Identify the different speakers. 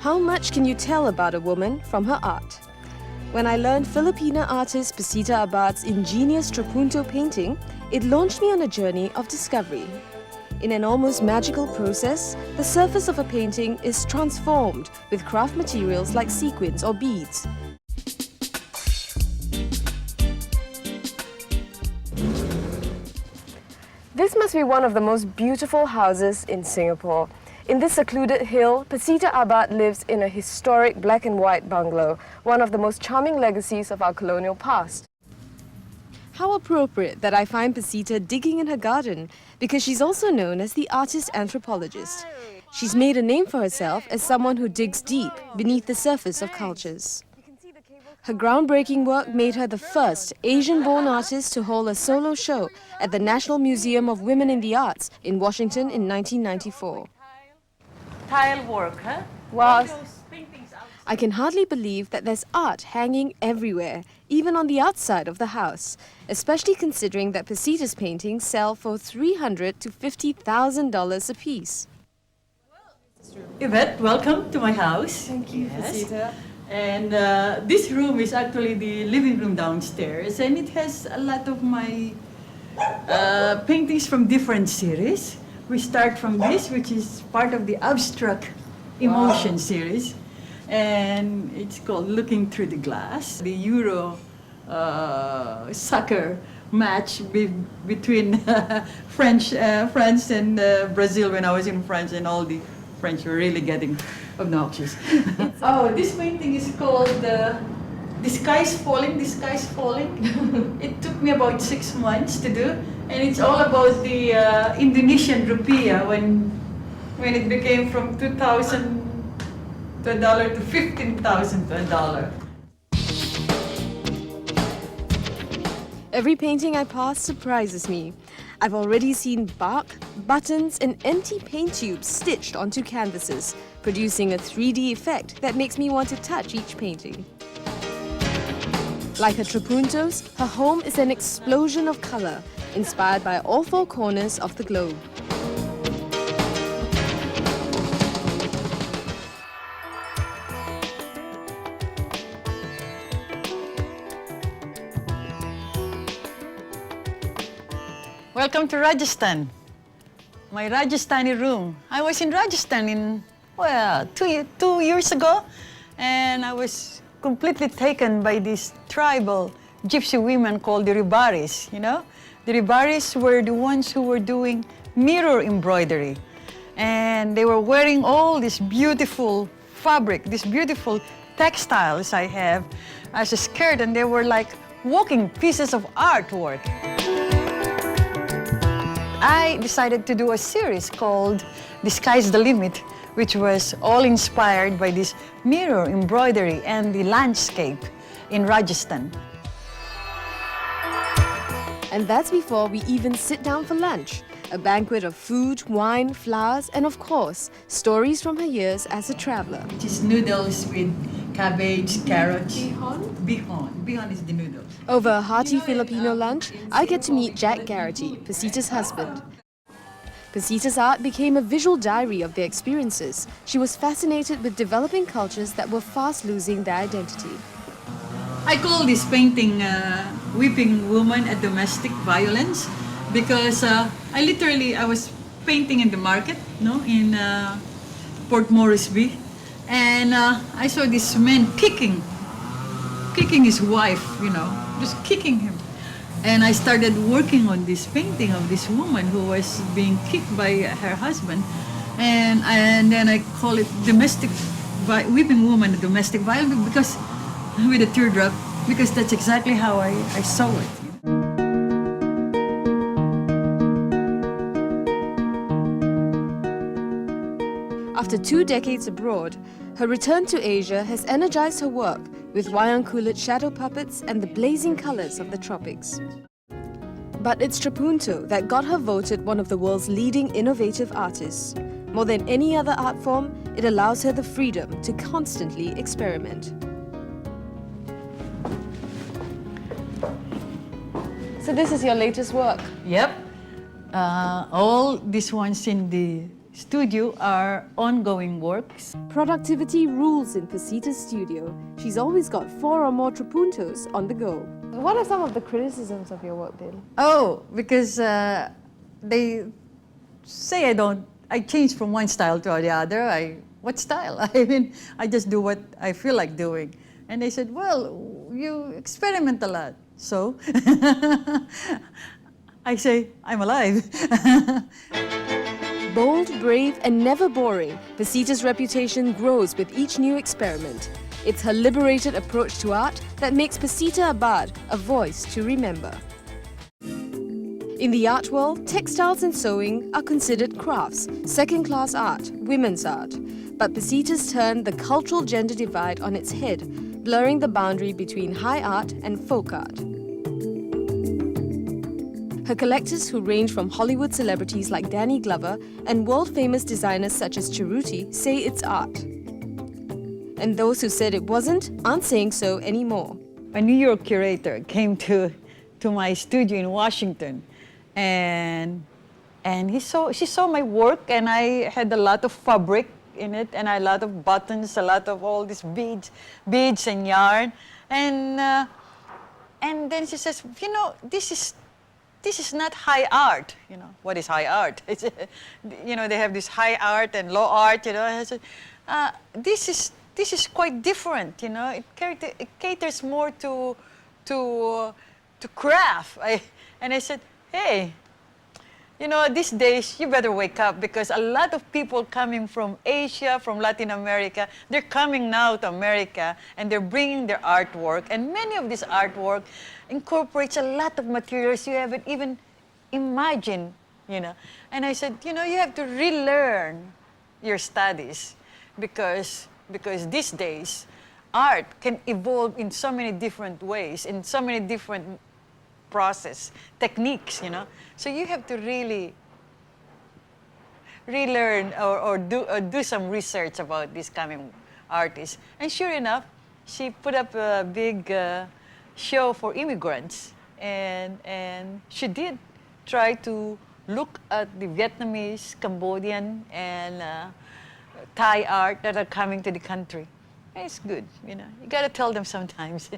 Speaker 1: How much can you tell about a woman from her art? When I learned Filipina artist Pacita Abad's ingenious trapunto painting, it launched me on a journey of discovery. In an almost magical process, the surface of a painting is transformed with craft materials like sequins or beads. This must be one of the most beautiful houses in Singapore. In this secluded hill, Pacita Abad lives in a historic black and white bungalow, one of the most charming legacies of our colonial past. How appropriate that I find Pacita digging in her garden, because she's also known as the artist anthropologist. She's made a name for herself as someone who digs deep beneath the surface of cultures. Her groundbreaking work made her the first Asian-born artist to hold a solo show at the National Museum of Women in the Arts in Washington in 1994.
Speaker 2: Tile work, huh?
Speaker 1: Wow. I can hardly believe that there's art hanging everywhere, even on the outside of the house, especially considering that Pacita's paintings sell for $300,000 to $50,000 apiece.
Speaker 2: Yvette, welcome to my house.
Speaker 1: Thank you, Pacita.
Speaker 2: And this room is actually the living room downstairs, and it has a lot of my paintings from different series. We start from this, which is part of the abstract emotion series, and it's called Looking Through the Glass. The Euro soccer match between France and Brazil when I was in France, and all the French were really getting obnoxious. Oh, this painting is called The Sky is Falling, The Sky is Falling. It took me about 6 months to do, and it's all about the Indonesian rupiah when it became from 2,000 to a dollar to 15,000 to a dollar.
Speaker 1: Every painting I pass surprises me. I've already seen bark, buttons and empty paint tubes stitched onto canvases, producing a 3D effect that makes me want to touch each painting. Like her trapuntos, her home is an explosion of color, inspired by all four corners of the globe.
Speaker 2: Welcome to Rajasthan, my Rajasthani room. I was in Rajasthan two years ago, and I was completely taken by these tribal gypsy women called the Ribaris, you know? The Ribaris were the ones who were doing mirror embroidery, and they were wearing all this beautiful fabric, these beautiful textiles I have as a skirt, and they were like walking pieces of artwork. I decided to do a series called The Sky's the Limit, which was all inspired by this mirror embroidery and the landscape in Rajasthan.
Speaker 1: And that's before we even sit down for lunch. A banquet of food, wine, flowers, and of course, stories from her years as a traveler.
Speaker 2: Just noodles with cabbage, carrots.
Speaker 1: Bihon?
Speaker 2: Bihon. Bihon is the noodles.
Speaker 1: Over a hearty Filipino lunch, I get to meet Jack Garrity, Pacita's husband. Pacita's art became a visual diary of their experiences. She was fascinated with developing cultures that were fast losing their identity.
Speaker 2: I call this painting Weeping Woman at Domestic Violence because I was painting in the market, no, in Port Moresby, and I saw this man kicking his wife, you know, just kicking him. And I started working on this painting of this woman who was being kicked by her husband, and then I call it Weeping Woman at Domestic Violence because with a teardrop, because that's exactly how I saw it.
Speaker 1: After 2 decades abroad, her return to Asia has energized her work with wayang kulit shadow puppets and the blazing colors of the tropics. But it's trapunto that got her voted one of the world's leading innovative artists. More than any other art form, it allows her the freedom to constantly experiment. So this is your latest work?
Speaker 2: Yep. All these ones in the studio are ongoing works.
Speaker 1: Productivity rules in Pacita's studio. She's always got 4 or more trapuntos on the go. What are some of the criticisms of your work then?
Speaker 2: Oh, because they say I change from one style to the other. What style? I mean, I just do what I feel like doing. And they said, well, you experiment a lot. So I say, I'm alive.
Speaker 1: Bold, brave, and never boring, Pacita's reputation grows with each new experiment. It's her liberated approach to art that makes Pacita Abad a voice to remember. In the art world, textiles and sewing are considered crafts, second-class art, women's art. But Pacita's turned the cultural gender divide on its head, blurring the boundary between high art and folk art. Her collectors, who range from Hollywood celebrities like Danny Glover and world-famous designers such as Cerruti, say it's art. And those who said it wasn't aren't saying so anymore.
Speaker 2: A New York curator came to my studio in Washington, and she saw my work, and I had a lot of fabric in it, and a lot of buttons, a lot of all these beads and yarn, and then she says, you know, this is not high art. You know, what is high art? It's, you know, they have this high art and low art. You know, I said, this is quite different. You know, it caters more to craft. And I said, hey, you know, these days you better wake up, because a lot of people coming from Asia, from Latin America, they're coming now to America and they're bringing their artwork, and many of this artwork incorporates a lot of materials you haven't even imagined, you know. And I said, you know, you have to relearn your studies, because these days art can evolve in so many different ways, in so many different process, techniques, you know. So you have to really relearn or do some research about these coming artists. And sure enough, she put up a big show for immigrants, and she did try to look at the Vietnamese, Cambodian, and Thai art that are coming to the country. It's good, you know. You gotta tell them sometimes.